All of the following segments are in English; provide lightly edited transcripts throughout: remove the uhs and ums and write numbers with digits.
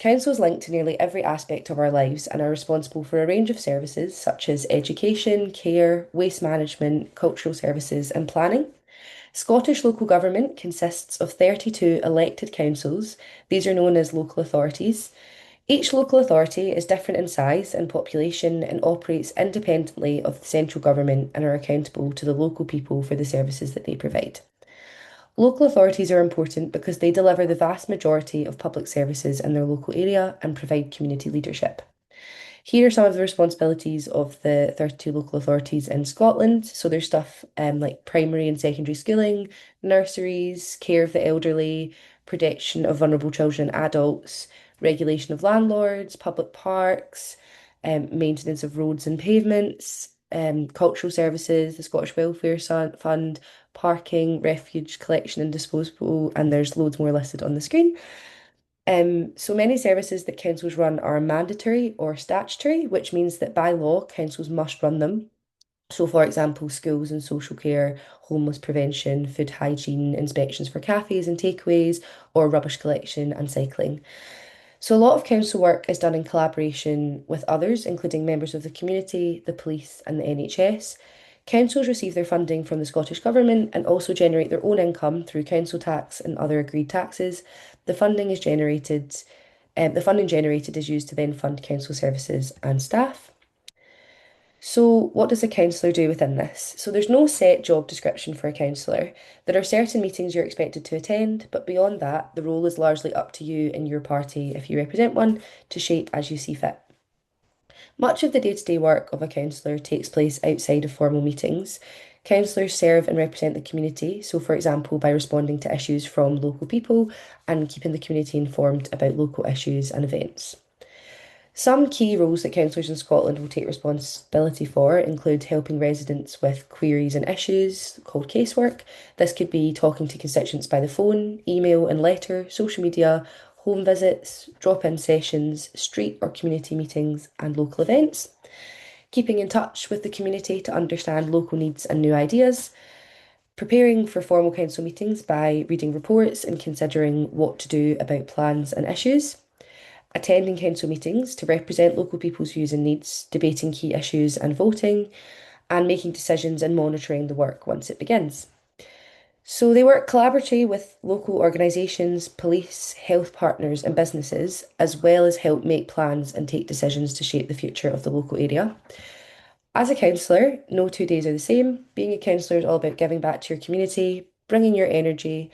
Councils link to nearly every aspect of our lives and are responsible for a range of services such as education, care, waste management, cultural services, and planning. Scottish local government consists of 32 elected councils. These are known as local authorities. Each local authority is different in size and population and operates independently of the central government and are accountable to the local people for the services that they provide. Local authorities are important because they deliver the vast majority of public services in their local area and provide community leadership. Here are some of the responsibilities of the 32 local authorities in Scotland. So there's stuff like primary and secondary schooling, nurseries, care of the elderly, protection of vulnerable children and adults, regulation of landlords, public parks, maintenance of roads and pavements, cultural services, the Scottish Welfare Fund, parking, refuge collection and disposal, and there's loads more listed on the screen. So many services that councils run are mandatory or statutory, which means that by law, councils must run them. So, for example, schools and social care, homeless prevention, food hygiene, inspections for cafes and takeaways, or rubbish collection and cycling. So, a lot of council work is done in collaboration with others, including members of the community, the police, and the NHS. Councils receive their funding from the Scottish Government and also generate their own income through council tax and other agreed taxes. The funding is generated, the funding generated is used to then fund council services and staff. So, what does a councillor do within this? So, there's no set job description for a councillor. There are certain meetings you're expected to attend, but beyond that, the role is largely up to you and your party, if you represent one, to shape as you see fit. Much of the day-to-day work of a councillor takes place outside of formal meetings. Councillors serve and represent the community, so for example, by responding to issues from local people and keeping the community informed about local issues and events. Some key roles that councillors in Scotland will take responsibility for include helping residents with queries and issues called casework. This could be talking to constituents by the phone, email and letter, social media, home visits, drop-in sessions, street or community meetings, and local events. Keeping in touch with the community to understand local needs and new ideas. Preparing for formal council meetings by reading reports and considering what to do about plans and issues. Attending council meetings to represent local people's views and needs, debating key issues and voting, and making decisions and monitoring the work once it begins. So they work collaboratively with local organisations, police, health partners, and businesses, as well as help make plans and take decisions to shape the future of the local area. As a councillor, no 2 days are the same. Being a councillor is all about giving back to your community, bringing your energy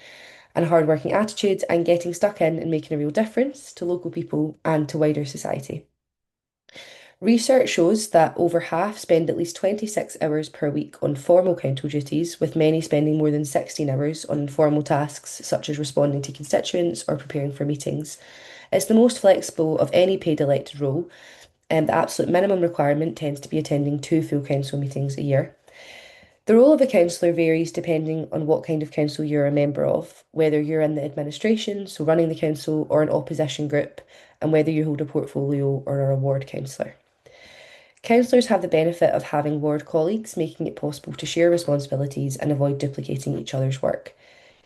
and hardworking attitude, and getting stuck in and making a real difference to local people and to wider society. Research shows that over half spend at least 26 hours per week on formal council duties, with many spending more than 16 hours on informal tasks such as responding to constituents or preparing for meetings. It's the most flexible of any paid elected role, and the absolute minimum requirement tends to be attending 2 full council meetings a year. The role of a councillor varies depending on what kind of council you're a member of, whether you're in the administration, so running the council, or an opposition group, and whether you hold a portfolio or are a ward councillor. Councillors have the benefit of having ward colleagues, making it possible to share responsibilities and avoid duplicating each other's work.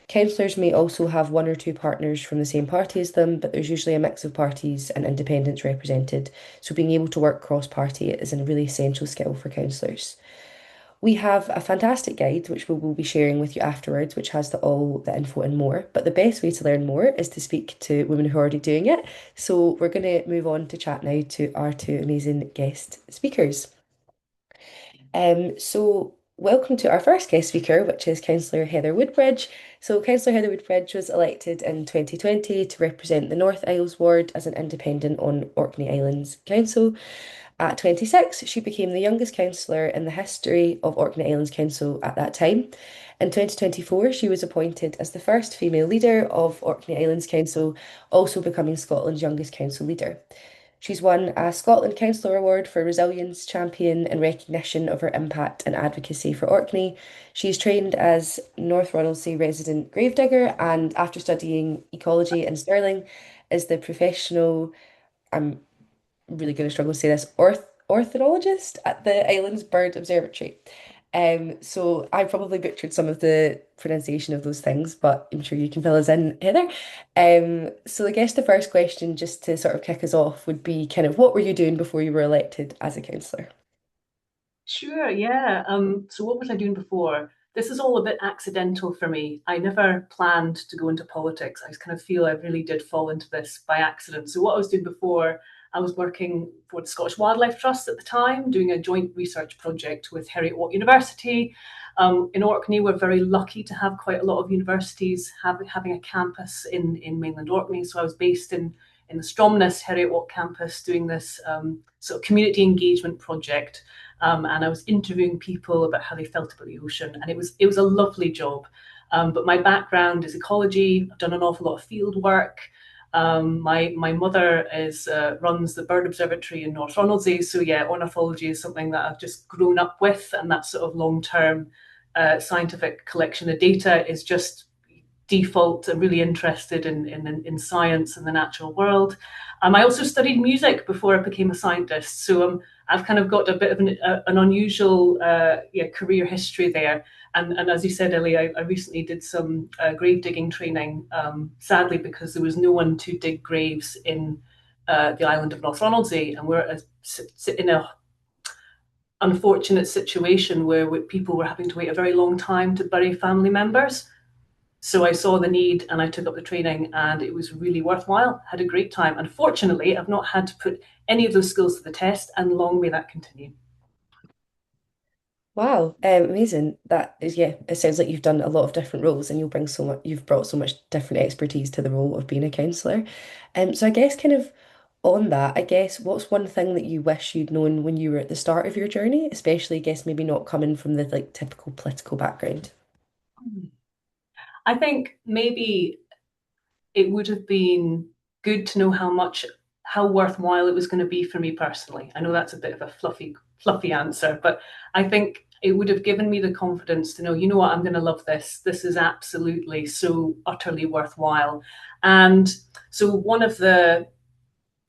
Councillors may also have one or two partners from the same party as them, but there's usually a mix of parties and independents represented, so being able to work cross-party is a really essential skill for councillors. We have a fantastic guide which we will be sharing with you afterwards, which has all the info and more. But the best way to learn more is to speak to women who are already doing it. So we're going to move on to chat now to our two amazing guest speakers. So welcome to our first guest speaker, which is Councillor Heather Woodbridge. So Councillor Heather Woodbridge was elected in 2020 to represent the North Isles ward as an independent on Orkney Islands Council. At 26, she became the youngest councillor in the history of Orkney Islands Council at that time. In 2024, she was appointed as the first female leader of Orkney Islands Council, also becoming Scotland's youngest council leader. She's won a Scotland Councillor Award for Resilience Champion in recognition of her impact and advocacy for Orkney. She's trained as North Ronaldsay resident gravedigger and after studying ecology in Stirling is the professional, I'm really going to struggle to say this, ornithologist at the island's bird observatory. So I probably butchered some of the pronunciation of those things, but I'm sure you can fill us in, Heather. So I guess the first question, just to sort of kick us off, would be kind of what were you doing before you were elected as a councillor? Sure, yeah. So what was I doing before? This is all a bit accidental for me. I never planned to go into politics. I just kind of feel I really did fall into this by accident. So what I was doing before, I was working for the Scottish Wildlife Trust at the time, doing a joint research project with Heriot-Watt University. In Orkney, we're very lucky to have quite a lot of universities having a campus in mainland Orkney. So I was based in the Stromness Heriot-Watt campus doing this sort of community engagement project, and I was interviewing people about how they felt about the ocean, and it was a lovely job. But my background is ecology. I've done an awful lot of field work. My mother is runs the bird observatory in North Ronaldsay, so yeah, ornithology is something that I've just grown up with, and that sort of long term scientific collection of data is just default. I'm really interested in science and the natural world. I also studied music before I became a scientist, so I've kind of got a bit of an unusual career history there. And as you said, Ellie, I recently did some grave digging training, sadly, because there was no one to dig graves in the island of North Ronaldsay, and we're in a unfortunate situation where people were having to wait a very long time to bury family members. So I saw the need and I took up the training, and it was really worthwhile. Had a great time. Unfortunately, I've not had to put any of those skills to the test, and long may that continue. Wow, amazing. That is, yeah, it sounds like you've done a lot of different roles and you've brought so much different expertise to the role of being a counsellor. So I guess kind of on that, I guess what's one thing that you wish you'd known when you were at the start of your journey, especially I guess maybe not coming from the like typical political background? I think maybe it would have been good to know how worthwhile it was going to be for me personally. I know that's a bit of a fluffy answer, but I think it would have given me the confidence to know, you know what, I'm going to love this. This is absolutely so utterly worthwhile. And so one of the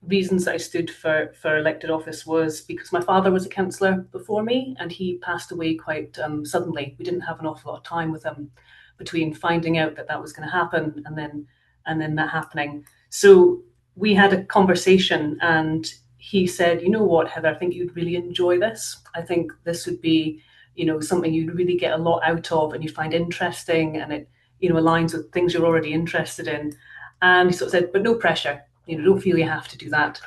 reasons that I stood for elected office was because my father was a councillor before me, and he passed away quite suddenly. We didn't have an awful lot of time with him between finding out that that was going to happen and then that happening. So we had a conversation, and he said, "You know what, Heather? I think you'd really enjoy this. I think this would be, something you'd really get a lot out of, and you'd find interesting, and it, aligns with things you're already interested in." And he sort of said, "But no pressure. Don't feel you have to do that."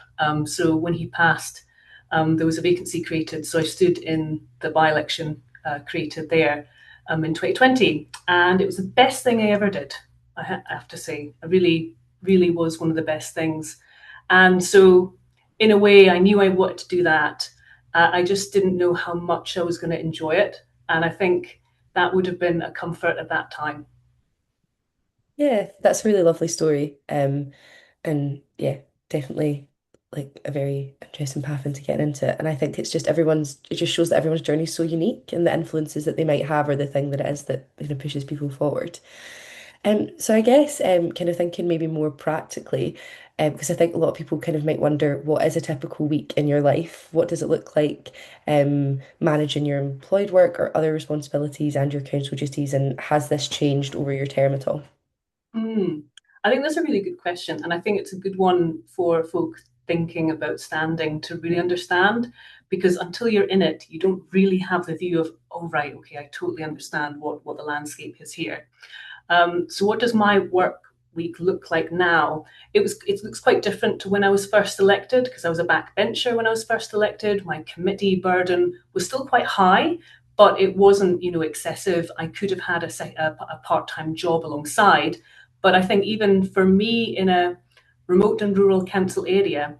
So when he passed, there was a vacancy created. So I stood in the by-election created there in 2020, and it was the best thing I ever did. I have to say, it really, really was one of the best things. And so, in a way, I knew I wanted to do that. I just didn't know how much I was going to enjoy it, and I think that would have been a comfort at that time. Yeah, that's a really lovely story. And yeah, definitely like a very interesting path into getting into it. And I think it just shows that everyone's journey is so unique and the influences that they might have or the thing that it is that kind of pushes people forward. So I guess kind of thinking maybe more practically, because I think a lot of people kind of might wonder what is a typical week in your life? What does it look like managing your employed work or other responsibilities and your council duties? And has this changed over your term at all? Mm. I think that's a really good question. And I think it's a good one for folk thinking about standing to really understand, because until you're in it, you don't really have the view of, oh, right, okay, I totally understand what the landscape is here. So what does my work week look like now? It looks quite different to when I was first elected, because I was a backbencher when I was first elected. My committee burden was still quite high, but it wasn't, excessive. I could have had a part-time job alongside. But I think even for me in a remote and rural council area,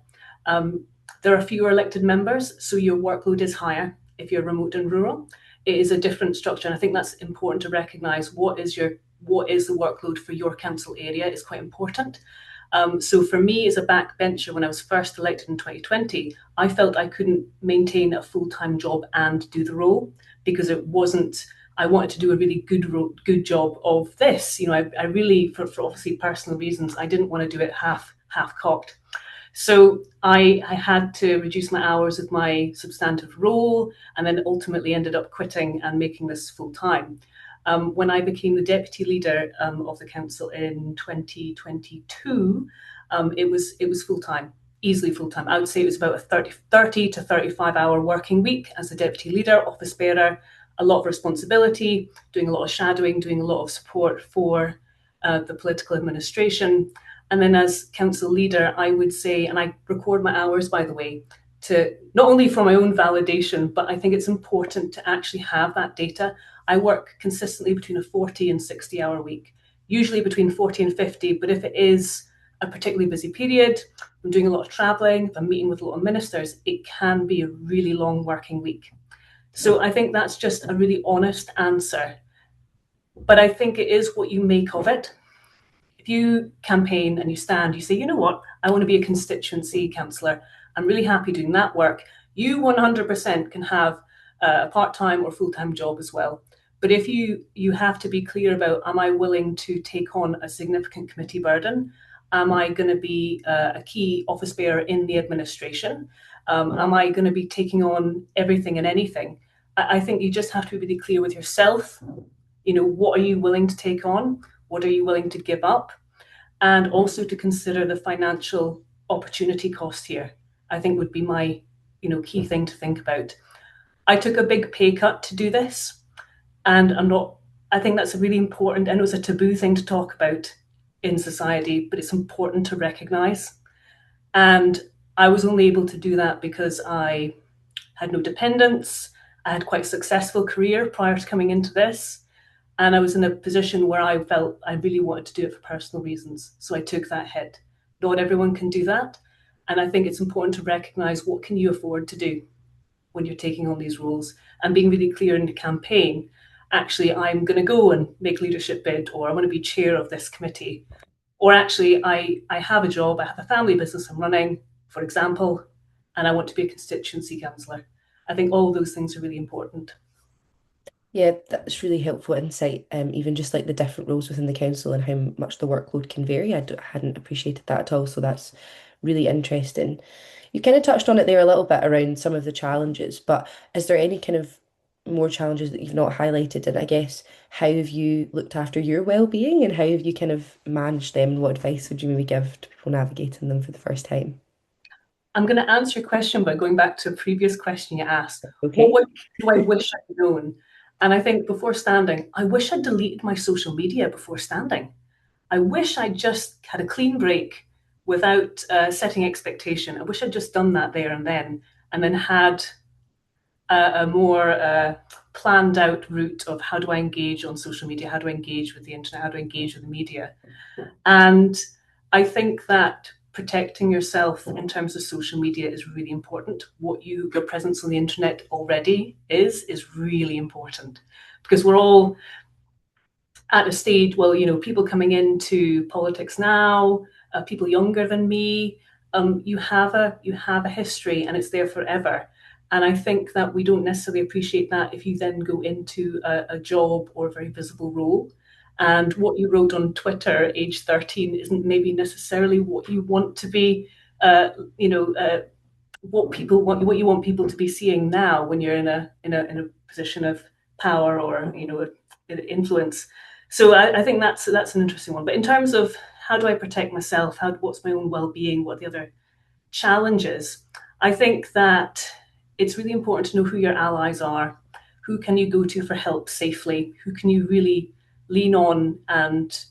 um, there are fewer elected members, so your workload is higher if you're remote and rural. It is a different structure, and I think that's important to recognise. What is the workload for your council area is quite important. So for me as a backbencher, when I was first elected in 2020, I felt I couldn't maintain a full-time job and do the role, because it wasn't. I wanted to do a really good job of this. I really, for obviously personal reasons, I didn't want to do it half cocked. So I had to reduce my hours of my substantive role and then ultimately ended up quitting and making this full time. When I became the deputy leader of the council in 2022, it was full time, easily full time. I would say it was about a 30 to 35-hour working week as the deputy leader, office bearer, a lot of responsibility, doing a lot of shadowing, doing a lot of support for the political administration. And then as council leader, I would say, and I record my hours, by the way, to not only for my own validation, but I think it's important to actually have that data. I work consistently between a 40 and 60-hour week, usually between 40 and 50. But if it is a particularly busy period, I'm doing a lot of traveling, if I'm meeting with a lot of ministers, it can be a really long working week. So I think that's just a really honest answer. But I think it is what you make of it. If you campaign and you stand, you say, you know what, I want to be a constituency councillor. I'm really happy doing that work. You 100% can have a part-time or full-time job as well. But if you have to be clear about, am I willing to take on a significant committee burden? Am I going to be a key office bearer in the administration? Am I going to be taking on everything and anything? I think you just have to be really clear with yourself. What are you willing to take on? What are you willing to give up? And also to consider the financial opportunity cost here, I think would be my key thing to think about. I took a big pay cut to do this, and I think that's a really important, and it was a taboo thing to talk about in society, but it's important to recognize. And I was only able to do that because I had no dependents. I had quite a successful career prior to coming into this. And I was in a position where I felt I really wanted to do it for personal reasons. So I took that hit. Not everyone can do that. And I think it's important to recognize what can you afford to do when you're taking on these roles and being really clear in the campaign. Actually, I'm going to go and make leadership bid, or I want to be chair of this committee. Or actually, I have a job, I have a family business I'm running, for example, and I want to be a constituency councillor. I think all of those things are really important. Yeah, that's really helpful insight. Even just like the different roles within the council and how much the workload can vary. I hadn't appreciated that at all. So that's really interesting. You kind of touched on it there a little bit around some of the challenges, but is there any kind of more challenges that you've not highlighted? And I guess how have you looked after your well-being and how have you kind of managed them? And what advice would you maybe give to people navigating them for the first time? I'm going to answer your question by going back to a previous question you asked. Okay. What do I wish I'd known? And I think before standing, I wish I'd deleted my social media before standing. I wish I'd just had a clean break without setting expectation. I wish I'd just done that there and then had a more planned out route of how do I engage on social media, how do I engage with the internet, how do I engage with the media. And I think that protecting yourself in terms of social media is really important. Your presence on the internet already is really important because we're all at a stage. Well, people coming into politics now, people younger than me. You have a history, and it's there forever. And I think that we don't necessarily appreciate that if you then go into a job or a very visible role. And what you wrote on Twitter at age 13 isn't maybe necessarily what you want to be, what you want people to be seeing now when you're in a position of power or influence. So I think that's an interesting one. But in terms of how do I protect myself, what's my own well-being, what are the other challenges, I think that it's really important to know who your allies are, who can you go to for help safely, who can you really lean on and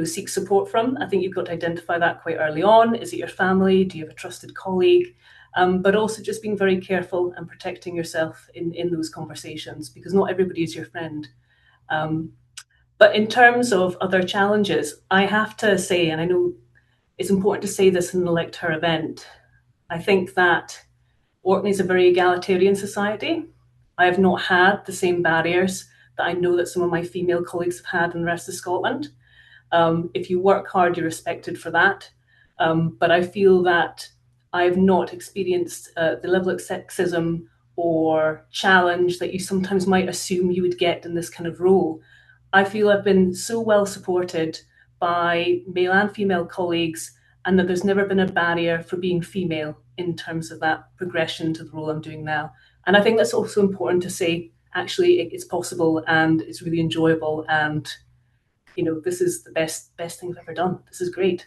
seek support from. I think you've got to identify that quite early on. Is it your family? Do you have a trusted colleague? But also just being very careful and protecting yourself in those conversations because not everybody is your friend. But in terms of other challenges, I have to say, and I know it's important to say this in an elect her event, I think that Orkney is a very egalitarian society. I have not had the same barriers that I know that some of my female colleagues have had in the rest of Scotland. If you work hard, you're respected for that. But I feel that I've not experienced the level of sexism or challenge that you sometimes might assume you would get in this kind of role. I feel I've been so well supported by male and female colleagues, and that there's never been a barrier for being female in terms of that progression to the role I'm doing now. And I think that's also important to say, actually, it's possible and it's really enjoyable. And, this is the best thing I've ever done. This is great.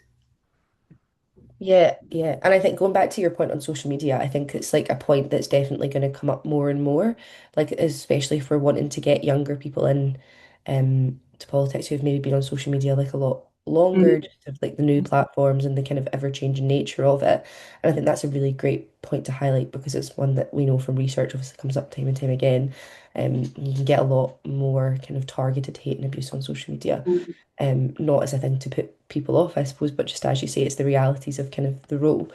Yeah, yeah. And I think going back to your point on social media, I think it's like a point that's definitely going to come up more and more, like especially if we're wanting to get younger people in to politics who've maybe been on social media like a lot longer, Mm-hmm. just of like the new platforms and the kind of ever-changing nature of it. And I think that's a really great point to highlight because it's one that we know from research obviously comes up time and time again. You can get a lot more kind of targeted hate and abuse on social media, not as a thing to put people off, I suppose, but just as you say, it's the realities of kind of the role.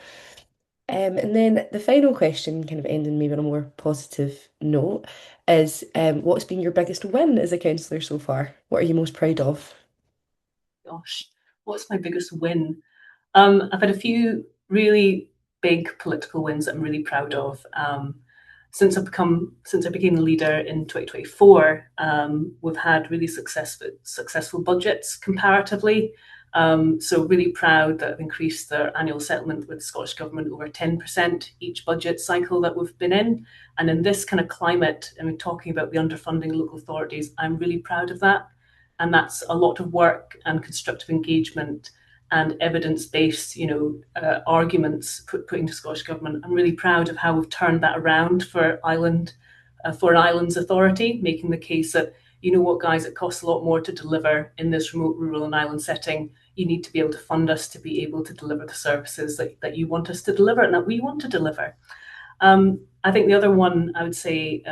And then the final question, kind of ending maybe on a more positive note, is what's been your biggest win as a councillor so far? What are you most proud of? Gosh, what's my biggest win? I've had a few really big political wins that I'm really proud of. Since I became the leader in 2024, we've had really successful budgets comparatively. So really proud that I've increased their annual settlement with the Scottish Government over 10% each budget cycle that we've been in. And in this kind of climate, I mean, talking about the underfunding local authorities, I'm really proud of that. And that's a lot of work and constructive engagement and evidence-based, arguments putting to Scottish Government. I'm really proud of how we've turned that around for an islands authority, making the case that, you know what, guys, it costs a lot more to deliver in this remote, rural, and island setting. You need to be able to fund us to be able to deliver the services that you want us to deliver and that we want to deliver. I think the other one I would say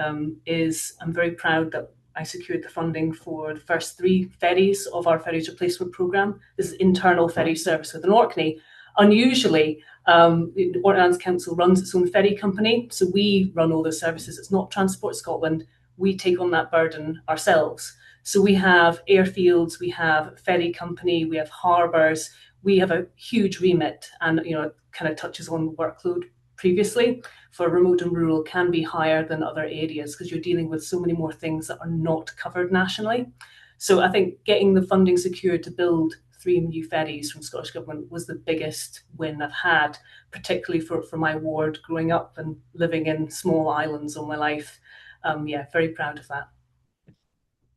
is I'm very proud that I secured the funding for the first three ferries of our ferries replacement programme. This is internal ferry service within Orkney. Unusually, the Orkney Council runs its own ferry company, so we run all those services. It's not Transport Scotland. We take on that burden ourselves. So we have airfields, we have ferry company, we have harbours, we have a huge remit, and it kind of touches on workload previously for remote and rural can be higher than other areas because you're dealing with so many more things that are not covered nationally. So I think getting the funding secured to build three new ferries from Scottish Government was the biggest win I've had, particularly for my ward growing up and living in small islands all my life. Yeah, very proud of that.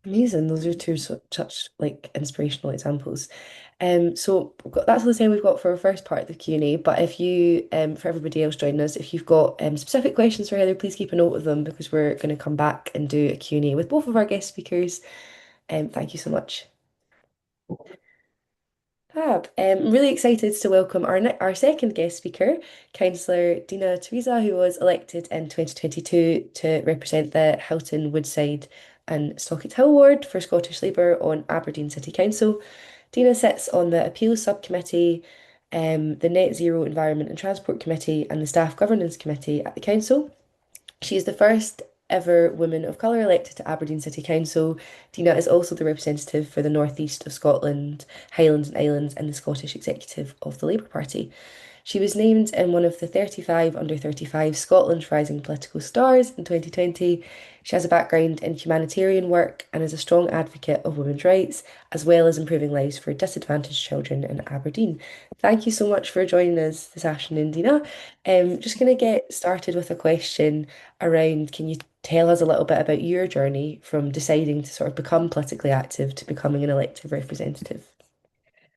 Amazing. Those are two such like inspirational examples. So that's all the time we've got for our first part of the Q&A. But if you, for everybody else joining us, if you've got specific questions for Heather, please keep a note of them because we're going to come back and do a Q&A with both of our guest speakers. Thank you so much. Fab. Really excited to welcome our second guest speaker, Councillor Deena Tissera, who was elected in 2022 to represent the Hilton, Woodside and Stockett Hill ward for Scottish Labour on Aberdeen City Council. Deena sits on the Appeals Subcommittee, the Net Zero Environment and Transport Committee and the Staff Governance Committee at the Council. She is the first ever woman of colour elected to Aberdeen City Council. Deena is also the representative for the North East of Scotland, Highlands and Islands, and the Scottish executive of the Labour Party. She was named in one of the 35 under 35 Scotland's Rising Political Stars in 2020. She has a background in humanitarian work and is a strong advocate of women's rights, as well as improving lives for disadvantaged children in Aberdeen. Thank you so much for joining us this afternoon, Deena. Just going to get started with a question around, can you tell us a little bit about your journey from deciding to sort of become politically active to becoming an elected representative?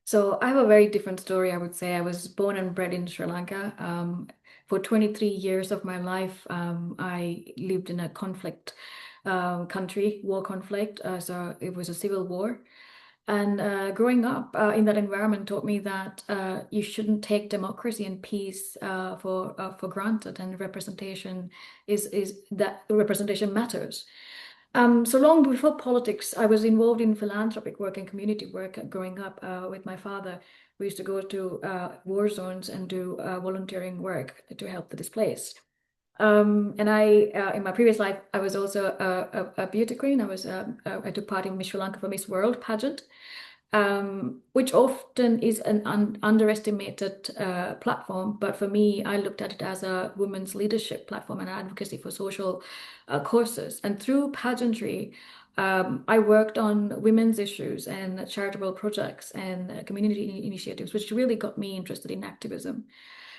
So I have a very different story, I would say. I was born and bred in Sri Lanka. For 23 years of my life, I lived in a conflict country, war conflict. So it was a civil war. And growing up in that environment taught me that you shouldn't take democracy and peace for granted, and representation matters. So long before politics, I was involved in philanthropic work and community work growing up with my father. We used to go to war zones and do volunteering work to help the displaced. And in my previous life, I was also a beauty queen. I took part in Miss Sri Lanka for Miss World pageant, which often is an underestimated platform. But for me, I looked at it as a women's leadership platform and advocacy for social causes. And through pageantry, I worked on women's issues and charitable projects and community initiatives, which really got me interested in activism.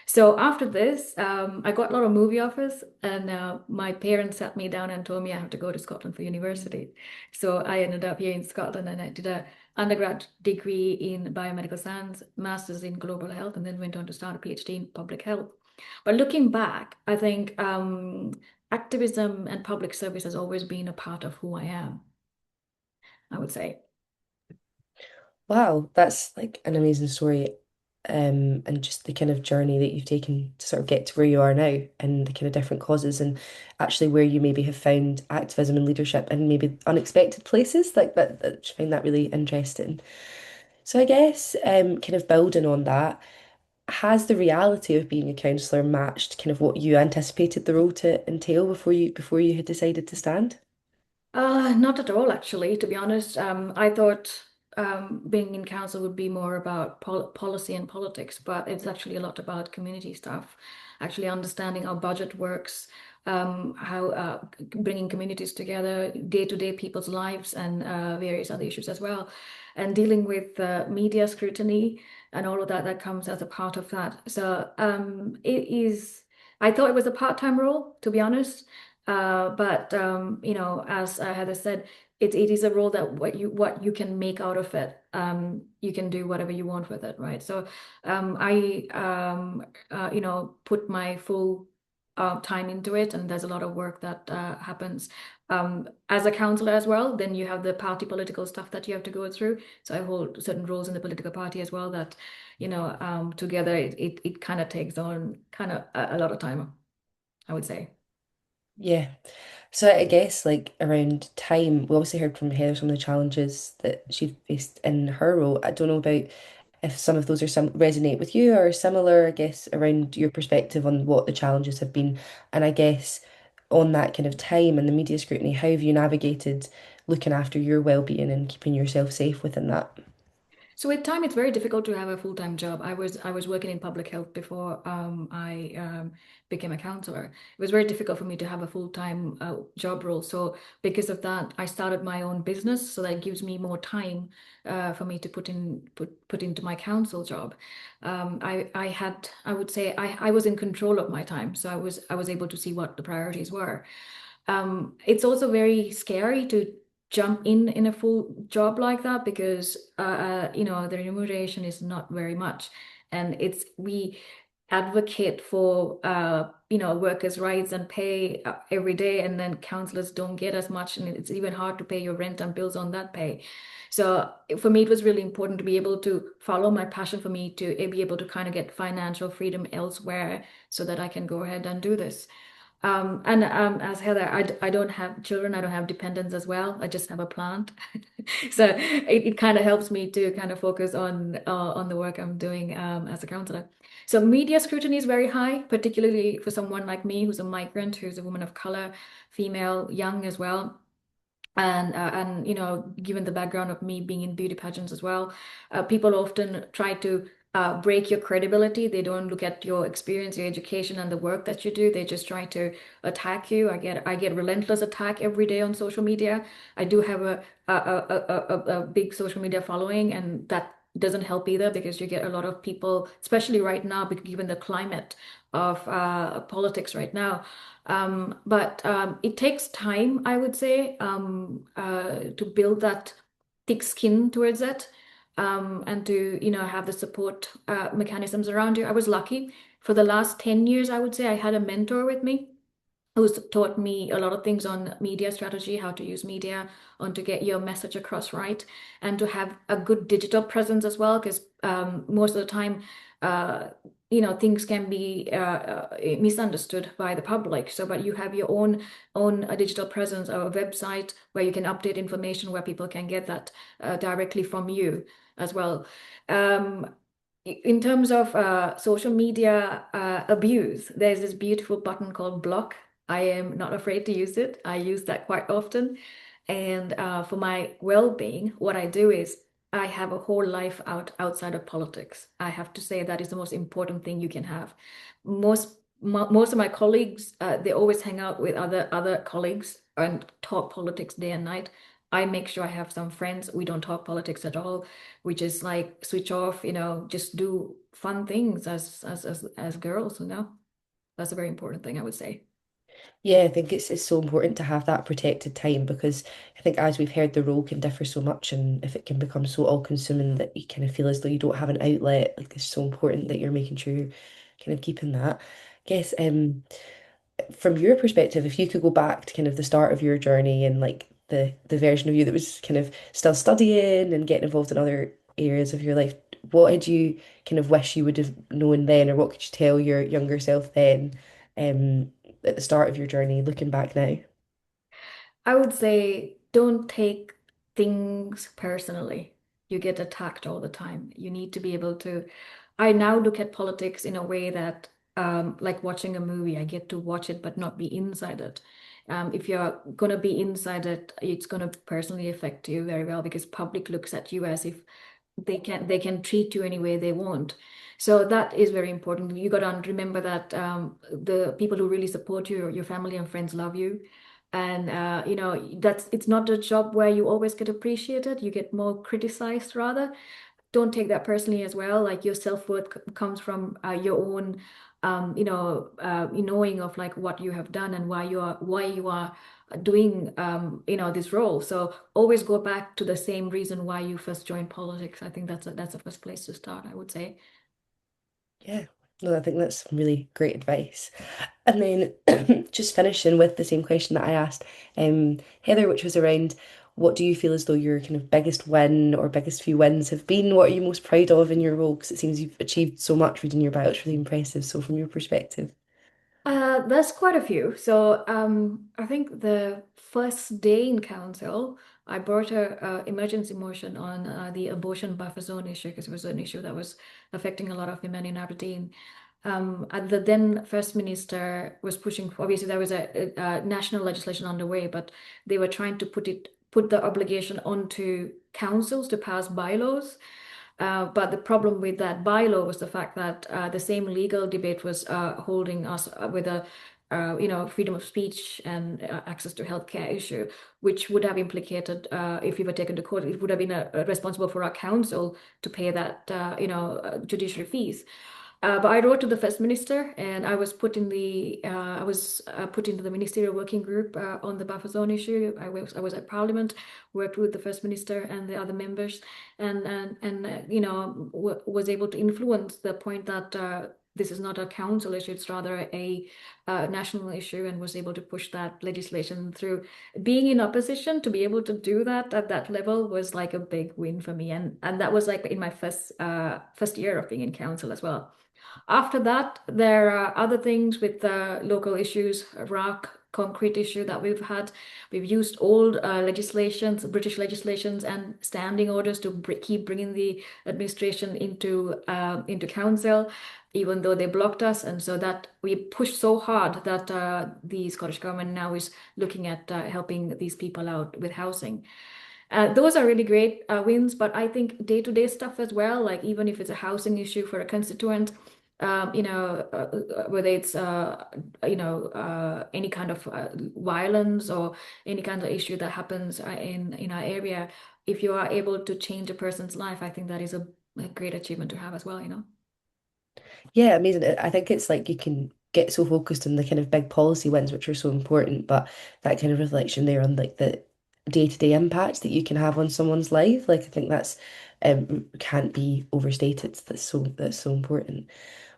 So after this, I got a lot of movie offers, and my parents sat me down and told me I have to go to Scotland for university. So I ended up here in Scotland, and I did a undergrad degree in biomedical science, master's in global health, and then went on to start a PhD in public health. But looking back, I think activism and public service has always been a part of who I am, I would say. Wow, that's like an amazing story. And just the kind of journey that you've taken to sort of get to where you are now and the kind of different causes and actually where you maybe have found activism and leadership in maybe unexpected places like that. I just find that really interesting. So I guess kind of building on that, has the reality of being a councillor matched kind of what you anticipated the role to entail before you had decided to stand? Not at all, actually, to be honest. I thought being in council would be more about policy and politics, but it's actually a lot about community stuff, actually understanding how budget works, how bringing communities together, day-to-day people's lives, and various other issues as well, and dealing with media scrutiny and all of that that comes as a part of that. So it is. I thought it was a part-time role, to be honest. But as Heather said, it is a role that what you can make out of it. You can do whatever you want with it, right? So I put my full time into it, and there's a lot of work that happens. As a councillor as well, then you have the party political stuff that you have to go through. So I hold certain roles in the political party as well that, together it kind of takes on kind of a lot of time, I would say. Yeah. So I guess like around time, we obviously heard from Heather some of the challenges that she faced in her role. I don't know about if some of those are some resonate with you or similar, I guess, around your perspective on what the challenges have been. And I guess on that kind of time and the media scrutiny, how have you navigated looking after your well-being and keeping yourself safe within that? So with time, it's very difficult to have a full-time job. I was working in public health before I became a counselor. It was very difficult for me to have a full-time job role. So because of that, I started my own business. So that gives me more time for me to put into my council job. I would say I was in control of my time. So I was able to see what the priorities were. It's also very scary to jump in a full job like that because the remuneration is not very much, and we advocate for workers' rights and pay every day, and then councillors don't get as much, and it's even hard to pay your rent and bills on that pay. So for me, it was really important to be able to follow my passion for me to be able to kind of get financial freedom elsewhere so that I can go ahead and do this. And as Heather, I don't have children, I don't have dependents as well. I just have a plant. So it kind of helps me to kind of focus on the work I'm doing as a counselor. So media scrutiny is very high, particularly for someone like me who's a migrant, who's a woman of color, female, young as well. And given the background of me being in beauty pageants as well, people often try to break your credibility. They don't look at your experience, your education, and the work that you do. They just try to attack you. I get relentless attack every day on social media. I do have a big social media following, and that doesn't help either because you get a lot of people, especially right now, given the climate of politics right now. But it takes time, I would say, to build that thick skin towards it, and to, have the support mechanisms around you. I was lucky. For the last 10 years, I would say I had a mentor with me who's taught me a lot of things on media strategy, how to use media, on to get your message across right, and to have a good digital presence as well, because most of the time, uh, things can be misunderstood by the public. So, but you have your own digital presence or a website where you can update information where people can get that directly from you as well. Um, in terms of social media abuse, there's this beautiful button called block. I am not afraid to use it. I use that quite often. And for my well-being, what I do is I have a whole life outside of politics. I have to say that is the most important thing you can have. Most of my colleagues, they always hang out with other colleagues and talk politics day and night. I make sure I have some friends. We don't talk politics at all. We just like switch off, just do fun things as girls, That's a very important thing, I would say. Yeah, I think it's so important to have that protected time because I think as we've heard, the role can differ so much, and if it can become so all-consuming that you kind of feel as though you don't have an outlet, like it's so important that you're making sure you're kind of keeping that. I guess from your perspective, if you could go back to kind of the start of your journey and like the version of you that was kind of still studying and getting involved in other areas of your life, what did you kind of wish you would have known then, or what could you tell your younger self then, um, at the start of your journey, looking back now? I would say don't take things personally. You get attacked all the time. You need to be able to. I now look at politics in a way that, like watching a movie, I get to watch it but not be inside it. If you're gonna be inside it, it's gonna personally affect you very well because public looks at you as if they can treat you any way they want. So that is very important. You got to remember that the people who really support you, your family and friends, love you, and that's it's not a job where you always get appreciated. You get more criticized rather. Don't take that personally as well. Like your self-worth comes from your own, knowing of like what you have done and why you are doing, this role. So always go back to the same reason why you first joined politics. I think that's a first place to start, I would say. Yeah, no, I think that's really great advice. And then just finishing with the same question that I asked Heather, which was around what do you feel as though your kind of biggest win or biggest few wins have been? What are you most proud of in your role? Because it seems you've achieved so much. Reading your bio, it's really impressive. So from your perspective. There's quite a few. So I think the first day in council, I brought a emergency motion on the abortion buffer zone issue because it was an issue that was affecting a lot of women in Aberdeen. And the then First Minister was pushing. Obviously, there was a national legislation underway, but they were trying to put the obligation onto councils to pass bylaws. But the problem with that bylaw was the fact that the same legal debate was holding us with a freedom of speech and access to healthcare issue, which would have implicated, if we were taken to court, it would have been responsible for our council to pay that, judiciary fees. But I wrote to the First Minister, and I was put into the ministerial working group on the buffer zone issue. I was at Parliament, worked with the First Minister and the other members, and was able to influence the point that this is not a council issue; it's rather a national issue, and was able to push that legislation through. Being in opposition to be able to do that at that level was like a big win for me, and that was like in my first year of being in council as well. After that, there are other things with local issues, rock, concrete issue that we've had. We've used old legislations, British legislations, and standing orders to keep bringing the administration into council, even though they blocked us. And so that we pushed so hard that the Scottish government now is looking at helping these people out with housing. Those are really great wins, but I think day-to-day stuff as well, like even if it's a housing issue for a constituent, whether it's any kind of violence or any kind of issue that happens in our area, if you are able to change a person's life, I think that is a great achievement to have as well. Yeah, amazing. I think it's like you can get so focused on the kind of big policy wins, which are so important, but that kind of reflection there on like the day-to-day impact that you can have on someone's life, like I think that's can't be overstated. That's so important.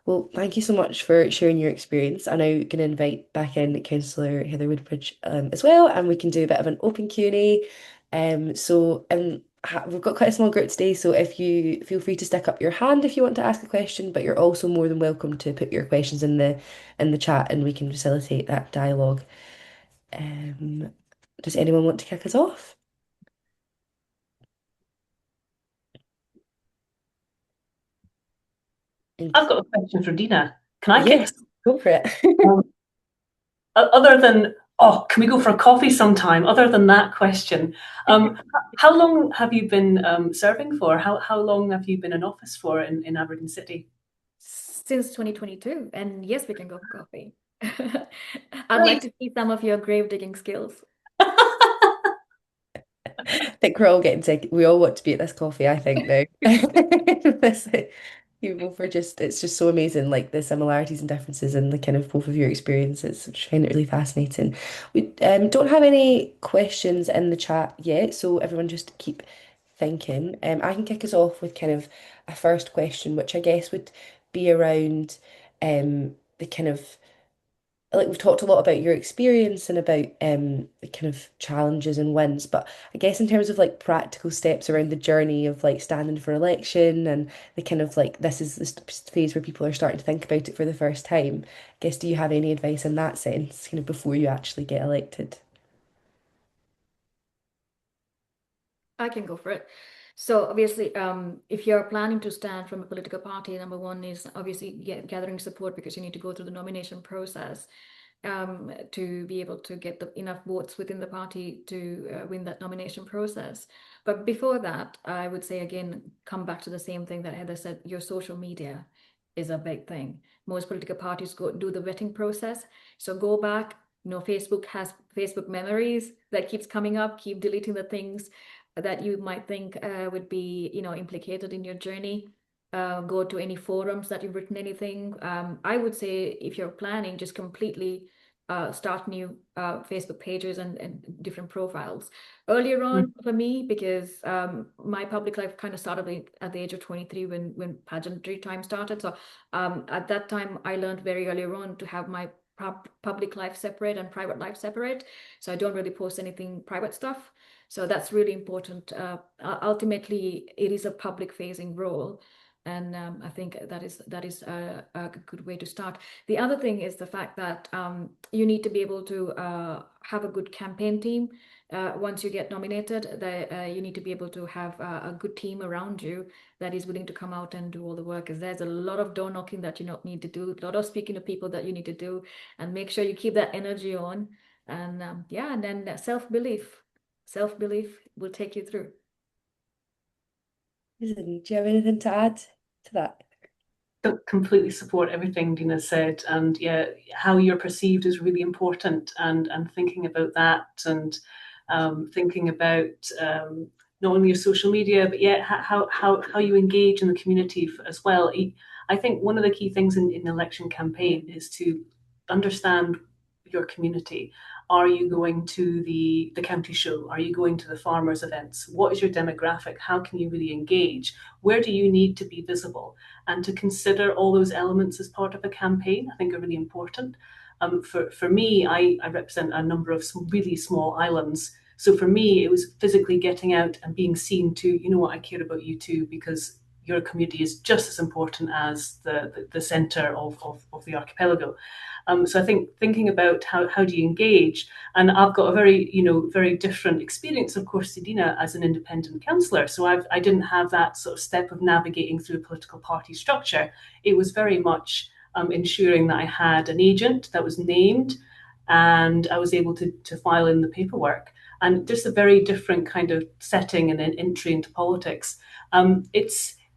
Well, thank you so much for sharing your experience. I'm now going to invite back in Councillor Heather Woodbridge as well, and we can do a bit of an open Q&A. We've got quite a small group today, so if you feel free to stick up your hand if you want to ask a question, but you're also more than welcome to put your questions in the chat, and we can facilitate that dialogue. Um, does anyone want to kick us off? I've got a question for Deena. Can I kick Yes, us go for it. off? Other than, oh, can we go for a coffee sometime? Other than that question, how long have you been serving for? How long have you been in office for in Aberdeen City? Since 2022, and yes, we can go for coffee. I'd like Great. to see some of your grave digging skills. think we're all getting sick. We all want to be at this coffee, I think now. This, you both are just, it's just so amazing, like the similarities and differences and the kind of both of your experiences, which I find it really fascinating. We don't have any questions in the chat yet, so everyone just keep thinking. I can kick us off with kind of a first question, which I guess would be around the kind of like we've talked a lot about your experience and about the kind of challenges and wins, but I guess in terms of like practical steps around the journey of like standing for election and the kind of like this is the phase where people are starting to think about it for the first time. I guess do you have any advice in that sense, kind of before you actually get elected? I can go for it. So obviously, if you're planning to stand from a political party, number one is obviously gathering support because you need to go through the nomination process to be able to get enough votes within the party to win that nomination process. But before that, I would say again, come back to the same thing that Heather said, your social media is a big thing. Most political parties go do the vetting process. So go back, Facebook has Facebook memories that keeps coming up, keep deleting the things that you might think would be, implicated in your journey. Go to any forums that you've written anything. I would say if you're planning, just completely start new Facebook pages and different profiles. Earlier on for me, because my public life kind of started at the age of 23 when pageantry time started. So at that time, I learned very early on to have my public life separate and private life separate. So I don't really post anything private stuff. So that's really important. Ultimately, it is a public facing role. And I think that is a good way to start. The other thing is the fact that you need to be able to have a good campaign team. Once you get nominated, you need to be able to have a good team around you that is willing to come out and do all the work. Because there's a lot of door knocking that you need to do, a lot of speaking to people that you need to do, and make sure you keep that energy on. And yeah, and then self-belief. Self-belief will take you through. Do you have anything to add to that? Completely support everything Deena said, and yeah, how you're perceived is really important, and thinking about that, and thinking about not only your social media, but yeah, how you engage in the community as well. I think one of the key things in an election campaign is to understand your community. Are you going to the county show? Are you going to the farmers events? What is your demographic? How can you really engage? Where do you need to be visible? And to consider all those elements as part of a campaign, I think are really important. For me, I represent a number of really small islands. So for me, it was physically getting out and being seen to, you know what, I care about you too, because your community is just as important as the centre of the archipelago. So I think thinking about how do you engage, and I've got a very different experience, of course, to Deena as an independent councillor. So I didn't have that sort of step of navigating through a political party structure. It was very much ensuring that I had an agent that was named, and I was able to file in the paperwork. And just a very different kind of setting and an entry into politics.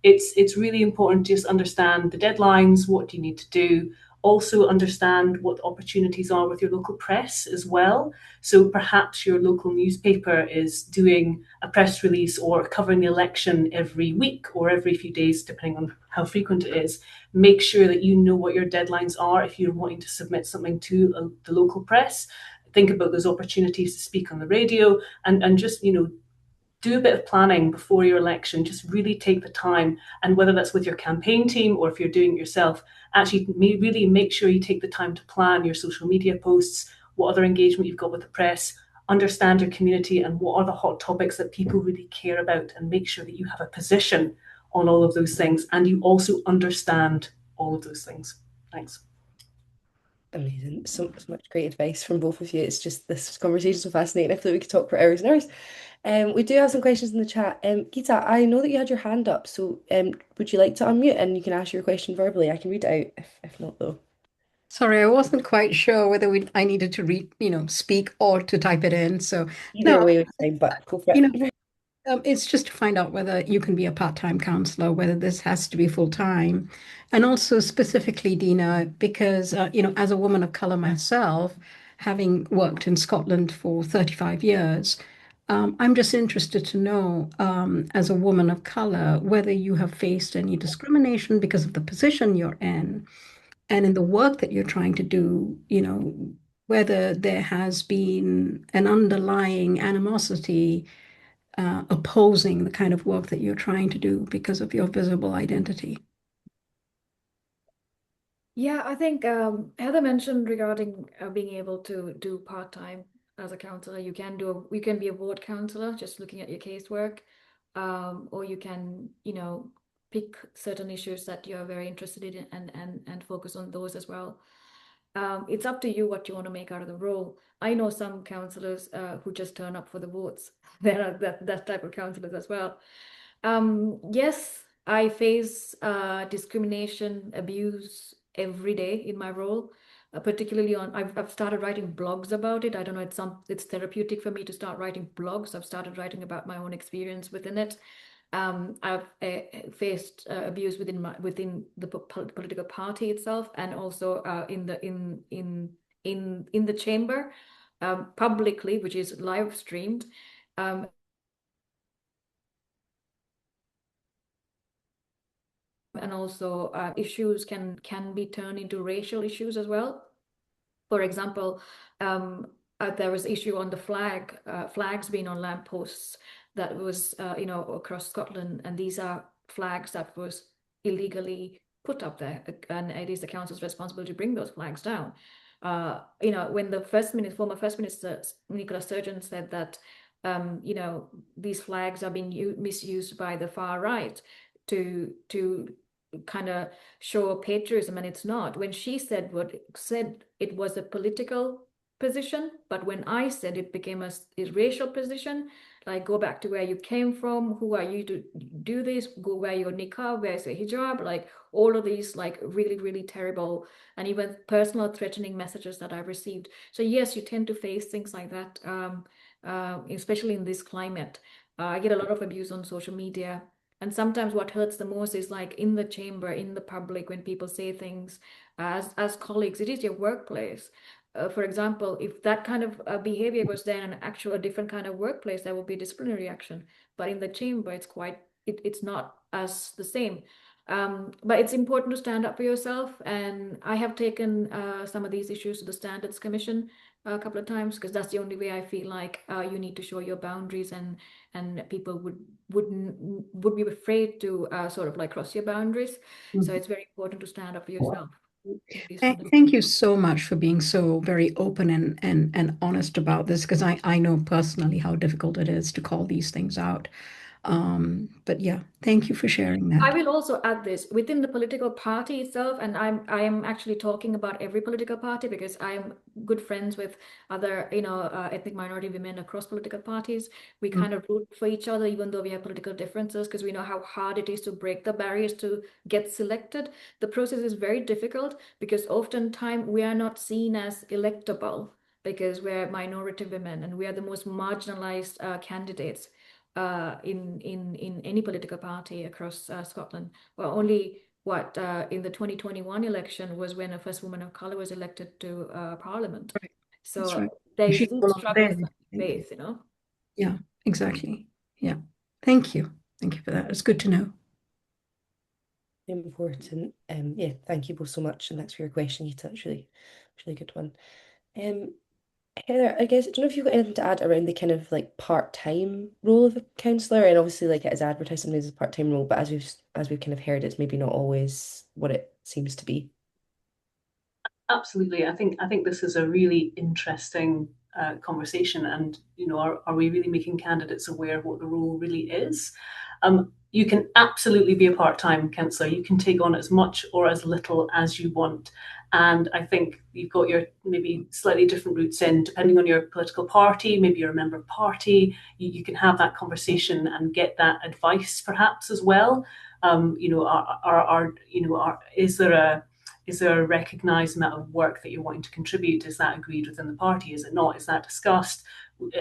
It's really important to just understand the deadlines. What do you need to do? Also understand what the opportunities are with your local press as well. So perhaps your local newspaper is doing a press release or covering the election every week or every few days, depending on how frequent it is. Make sure that you know what your deadlines are if you're wanting to submit something to the local press. Think about those opportunities to speak on the radio, and just, do a bit of planning before your election. Just really take the time, and whether that's with your campaign team or if you're doing it yourself, actually really make sure you take the time to plan your social media posts, what other engagement you've got with the press, understand your community and what are the hot topics that people really care about, and make sure that you have a position on all of those things and you also understand all of those things. Thanks. Amazing. So much great advice from both of you. It's just this conversation is so fascinating. I feel like we could talk for hours and hours. We do have some questions in the chat. Geeta, I know that you had your hand up, so would you like to unmute and you can ask your question verbally? I can read it out if not though. Sorry, I wasn't quite sure whether I needed to read, speak or to type it in. So Either no, way was fine, but go for you know, it. it's just to find out whether you can be a part-time counselor, whether this has to be full-time, and also specifically, Deena, because as a woman of color myself, having worked in Scotland for 35 years, I'm just interested to know, as a woman of color, whether you have faced any discrimination because of the position you're in and in the work that you're trying to do, whether there has been an underlying animosity opposing the kind of work that you're trying to do because of your visible identity. Yeah, I think Heather mentioned regarding being able to do part-time as a counselor. You can be a ward counselor just looking at your casework, or you can, pick certain issues that you're very interested in and focus on those as well. It's up to you what you want to make out of the role. I know some counselors who just turn up for the votes. There are that type of counselors as well. Yes, I face discrimination, abuse every day in my role, particularly I've started writing blogs about it. I don't know, it's therapeutic for me to start writing blogs. I've started writing about my own experience within it. I've faced abuse within the political party itself, and also in the chamber, publicly, which is live streamed. And also issues can be turned into racial issues as well. For example, there was issue on the flags being on lampposts that was across Scotland, and these are flags that was illegally put up there, and it is the council's responsibility to bring those flags down. When the former First Minister Nicola Sturgeon said that these flags are being misused by the far right to kind of show patriotism, and it's not. When she said it was a political position, but when I said it became a racial position, like go back to where you came from, who are you to do this, go wear your niqab, wear your hijab, like all of these like really, really terrible and even personal threatening messages that I've received. So yes, you tend to face things like that, especially in this climate. I get a lot of abuse on social media. And sometimes what hurts the most is like in the chamber, in the public, when people say things as colleagues, it is your workplace. For example, if that kind of behavior was there in a different kind of workplace, there will be disciplinary action. But in the chamber, it's not as the same. But it's important to stand up for yourself. And I have taken some of these issues to the Standards Commission a couple of times, because that's the only way I feel like you need to show your boundaries, and people would be afraid to sort of like cross your boundaries. So it's very important to stand up for yourself. Thank you so much for being so very open and honest about this, because I know personally how difficult it is to call these things out. But yeah, thank you for sharing I that. will also add this within the political party itself, and I am actually talking about every political party because I'm good friends with other ethnic minority women across political parties. We kind of root for each other even though we have political differences, because we know how hard it is to break the barriers to get selected. The process is very difficult because oftentimes we are not seen as electable because we're minority women and we are the most marginalized candidates in any political party across Scotland. Well, only in the 2021 election was when a first woman of color was elected to Parliament. Right. That's So right. there is She's these no longer struggles there. that we face, Yeah, exactly. Yeah. Thank you. Thank you for that. It's good to know. Important. Yeah, thank you both so much, and thanks for your question, Gita. It's really good one. Um, Heather, I guess, I don't know if you've got anything to add around the kind of like part-time role of a counsellor, and obviously like it is advertised sometimes as a part-time role, but as we've kind of heard, it's maybe not always what it seems to be. Absolutely. I think this is a really interesting conversation, and are we really making candidates aware of what the role really is? You can absolutely be a part-time councillor. You can take on as much or as little as you want. And I think you've got your maybe slightly different routes in, depending on your political party. Maybe you're a member of party. You can have that conversation and get that advice perhaps as well. Is there a recognised amount of work that you're wanting to contribute? Is that agreed within the party? Is it not? Is that discussed?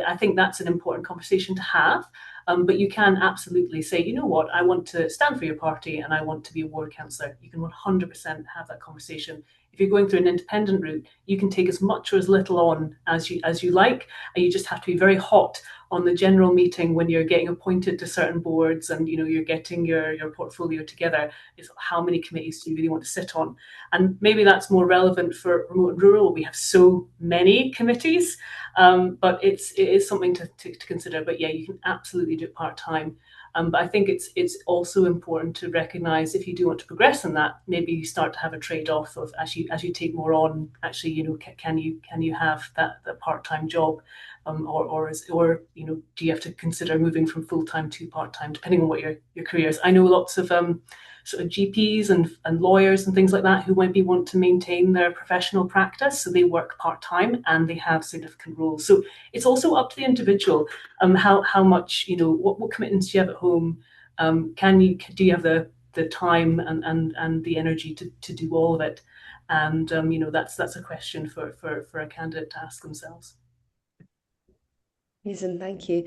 I think that's an important conversation to have. But you can absolutely say, you know what, I want to stand for your party and I want to be a ward councillor. You can 100% have that conversation. If you're going through an independent route, you can take as much or as little on as you like, and you just have to be very hot on the general meeting when you're getting appointed to certain boards and you're getting your portfolio together, is how many committees do you really want to sit on. And maybe that's more relevant for remote and rural. We have so many committees, but it is something to consider. But yeah, you can absolutely do it part-time. But I think it's also important to recognise, if you do want to progress in that, maybe you start to have a trade-off of, as you take more on, actually, can you have that part-time job, or do you have to consider moving from full-time to part-time, depending on what your career is. I know lots of sort of GPs and lawyers and things like that who might want to maintain their professional practice, so they work part-time and they have significant roles. So it's also up to the individual, how much, what commitments do you have at home, do you have the time and the energy to do all of it, and that's a question for a candidate to ask themselves. Amazing, thank you.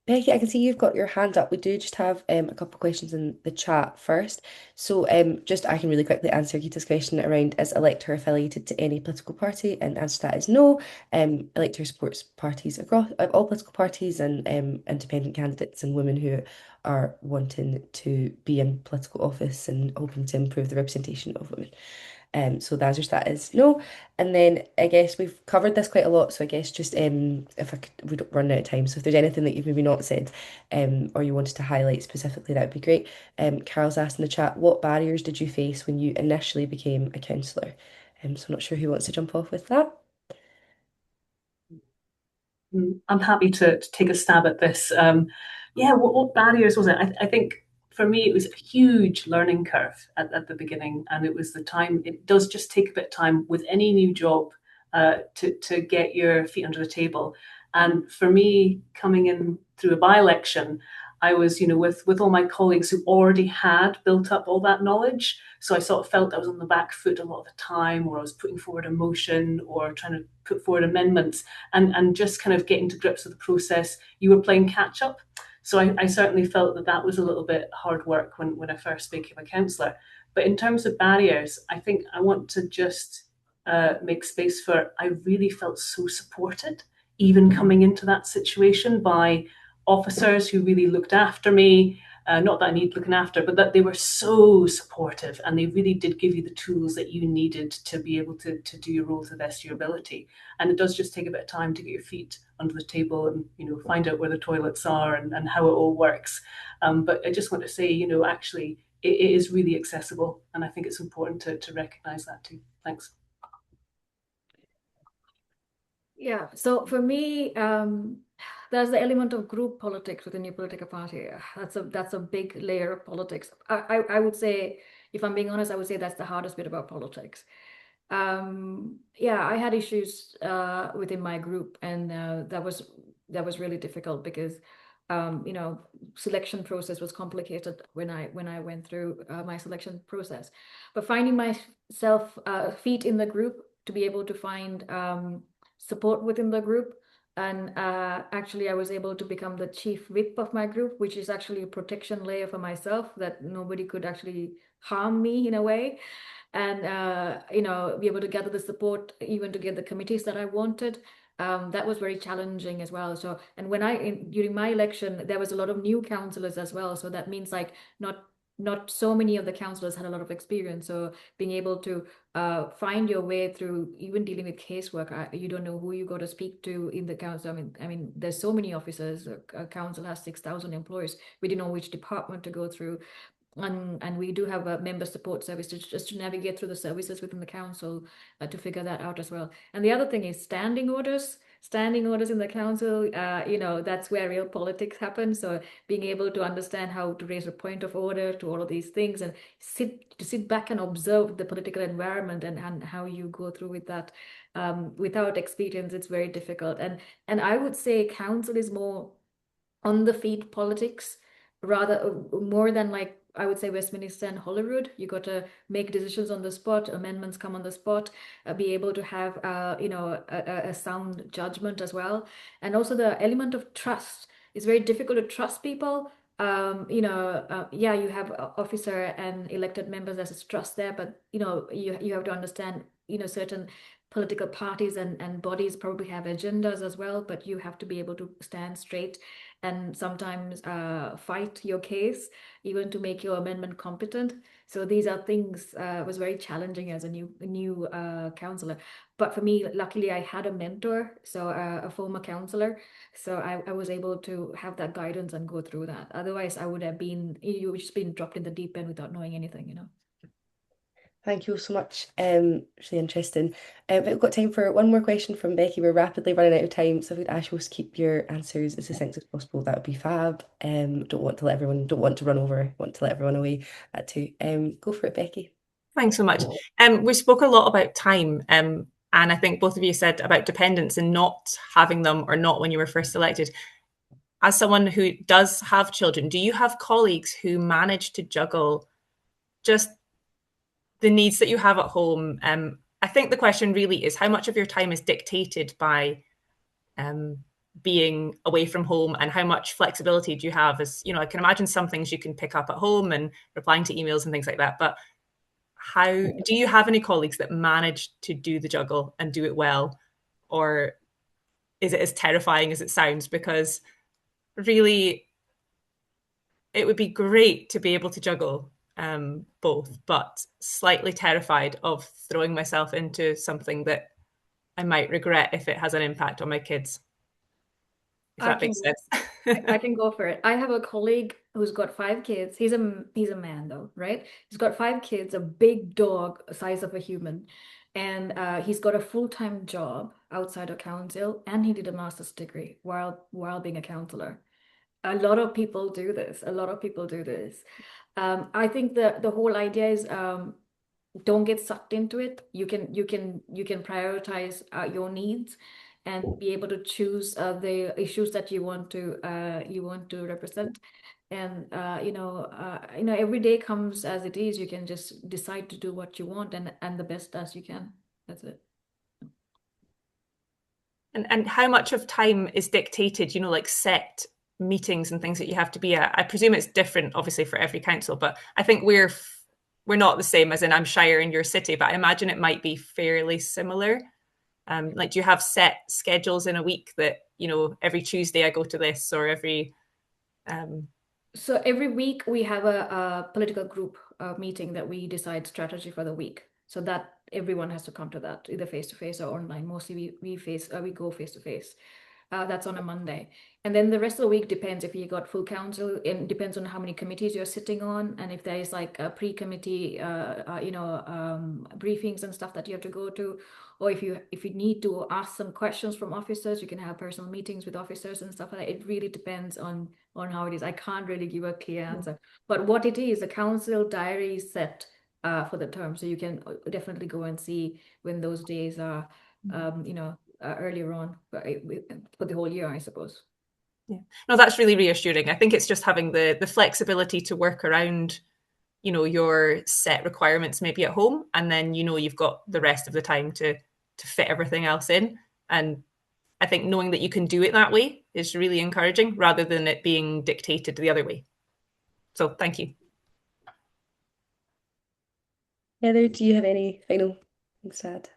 Becky, I can see you've got your hand up. We do just have a couple of questions in the chat first. So just I can really quickly answer Gita's question around, is Elector affiliated to any political party? And answer to that is no. Elector supports parties across all political parties and independent candidates and women who are wanting to be in political office and hoping to improve the representation of women. So the answer to that is no. And then I guess we've covered this quite a lot. So I guess just if we don't run out of time. So if there's anything that you've maybe not said, or you wanted to highlight specifically, that would be great. Carol's asked in the chat, what barriers did you face when you initially became a councillor? So I'm not sure who wants to jump off with that. I'm happy to take a stab at this. Yeah, what barriers was it? I think for me, it was a huge learning curve at the beginning, and it was the time. It does just take a bit of time with any new job to get your feet under the table. And for me, coming in through a by-election, I was, with all my colleagues who already had built up all that knowledge. So I sort of felt I was on the back foot a lot of the time, or I was putting forward a motion or trying to put forward amendments, and just kind of getting to grips with the process. You were playing catch up. So I certainly felt that was a little bit hard work when I first became a councillor. But in terms of barriers, I think I want to just make space for, I really felt so supported, even coming into that situation, by officers who really looked after me. Not that I need looking after, but that they were so supportive, and they really did give you the tools that you needed to be able to do your role to the best of your ability. And it does just take a bit of time to get your feet under the table and find out where the toilets are and how it all works. But I just want to say, actually, it is really accessible, and I think it's important to recognise that too. Thanks. Yeah, so for me, there's the element of group politics within your political party. That's a big layer of politics. I would say, if I'm being honest, I would say that's the hardest bit about politics. Yeah, I had issues within my group, and that was really difficult because selection process was complicated when I went through my selection process. But finding myself feet in the group to be able to find support within the group. And actually, I was able to become the chief whip of my group, which is actually a protection layer for myself, that nobody could actually harm me in a way. And, be able to gather the support, even to get the committees that I wanted. That was very challenging as well. So, and during my election, there was a lot of new councillors as well. So that means like not so many of the councillors had a lot of experience. So being able to find your way through, even dealing with casework, you don't know who you got to speak to in the council. I mean, there's so many officers. A council has 6,000 employees. We didn't know which department to go through. And we do have a member support service just to navigate through the services within the council to figure that out as well. And the other thing is standing orders. Standing orders in the council, that's where real politics happen. So being able to understand how to raise a point of order to all of these things, and sit back and observe the political environment and how you go through with that. Without experience, it's very difficult. And I would say council is more on the feet politics, rather more than, like, I would say, Westminster and Holyrood. You got to make decisions on the spot, amendments come on the spot, be able to have a sound judgment as well. And also the element of trust. It's very difficult to trust people yeah, you have officer and elected members as a trust there, but you have to understand, certain political parties and bodies probably have agendas as well, but you have to be able to stand straight and sometimes fight your case, even to make your amendment competent. So these are things was very challenging as a new councillor. But for me, luckily, I had a mentor, so a former councillor, so I was able to have that guidance and go through that. Otherwise, I would have you would just been dropped in the deep end without knowing anything. Thank you so much. It's really interesting. We've got time for one more question from Becky. We're rapidly running out of time, so if we'd ask you to keep your answers as succinct as possible, that would be fab. Don't want to run over, want to let everyone away at two. Go for it, Becky. Thanks so much. We spoke a lot about time, and I think both of you said about dependents and not having them or not when you were first elected. As someone who does have children, do you have colleagues who manage to juggle just the needs that you have at home? I think the question really is how much of your time is dictated by being away from home, and how much flexibility do you have? As I can imagine some things you can pick up at home and replying to emails and things like that, but how do you have any colleagues that manage to do the juggle and do it well, or is it as terrifying as it sounds? Because really, it would be great to be able to juggle both, but slightly terrified of throwing myself into something that I might regret if it has an impact on my kids. If that makes sense. I can go for it. I have a colleague who's got 5 kids. He's a man though, right? He's got 5 kids, a big dog, size of a human, and he's got a full-time job outside of council, and he did a master's degree while being a councillor. A lot of people do this. A lot of people do this. I think the whole idea is don't get sucked into it. You can prioritize your needs and be able to choose the issues that you want to represent. And every day comes as it is. You can just decide to do what you want and the best as you can. That's it. And how much of time is dictated, like set meetings and things that you have to be at? I presume it's different, obviously, for every council, but I think we're not the same, as in I'm Shire in your city, but I imagine it might be fairly similar. Like, do you have set schedules in a week that, every Tuesday I go to this, or every... So every week we have a political group meeting that we decide strategy for the week. So that everyone has to come to that, either face to face or online. Mostly we go face to face. That's on a Monday. And then the rest of the week depends if you got full council, and depends on how many committees you're sitting on, and if there is like a pre-committee, briefings and stuff that you have to go to, or if you need to ask some questions from officers, you can have personal meetings with officers and stuff like that. It really depends on how it is. I can't really give a clear answer, but what it is, the council diary is set for the term, so you can definitely go and see when those days are, earlier on for the whole year, I suppose. Yeah, no, that's really reassuring. I think it's just having the flexibility to work around, your set requirements maybe at home, and then you've got the rest of the time to fit everything else in. And I think knowing that you can do it that way is really encouraging, rather than it being dictated the other way. So thank you. Heather, do you have any final things to add?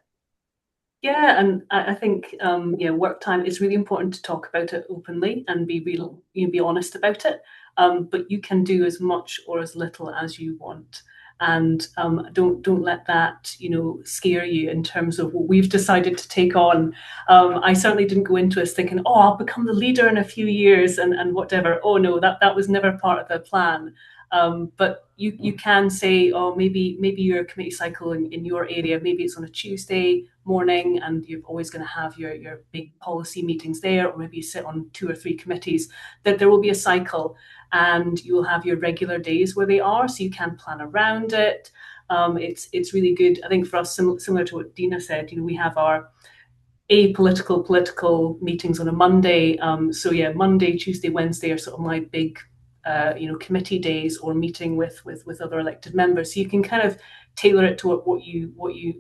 Yeah, and I think work time is really important to talk about it openly and be real, be honest about it. But you can do as much or as little as you want, and don't let that scare you in terms of what we've decided to take on. I certainly didn't go into this thinking, oh, I'll become the leader in a few years and whatever. Oh no, that was never part of the plan. But you can say, oh, maybe your committee cycle in your area, maybe it's on a Tuesday morning and you're always going to have your big policy meetings there, or maybe you sit on 2 or 3 committees, that there will be a cycle and you will have your regular days where they are, so you can plan around it. It's really good. I think for us, similar to what Deena said, we have our political meetings on a Monday. So yeah, Monday, Tuesday, Wednesday are sort of my big committee days or meeting with other elected members. So you can kind of tailor it to what you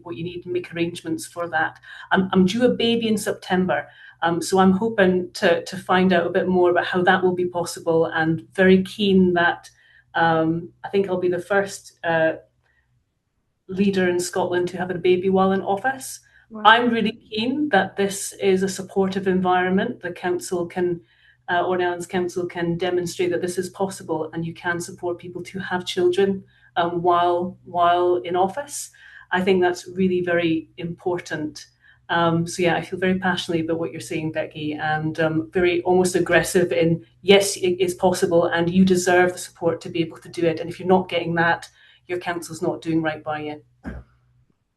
need and make arrangements for that. I'm due a baby in September. So I'm hoping to find out a bit more about how that will be possible, and very keen that I think I'll be the first leader in Scotland to have a baby while in office. Wow. I'm really keen that this is a supportive environment. The council can, Orkney Islands Council can demonstrate that this is possible and you can support people to have children while in office. I think that's really very important. So yeah, I feel very passionately about what you're saying, Becky, and very almost aggressive in, yes, it is possible and you deserve the support to be able to do it. And if you're not getting that, your council's not doing right by you.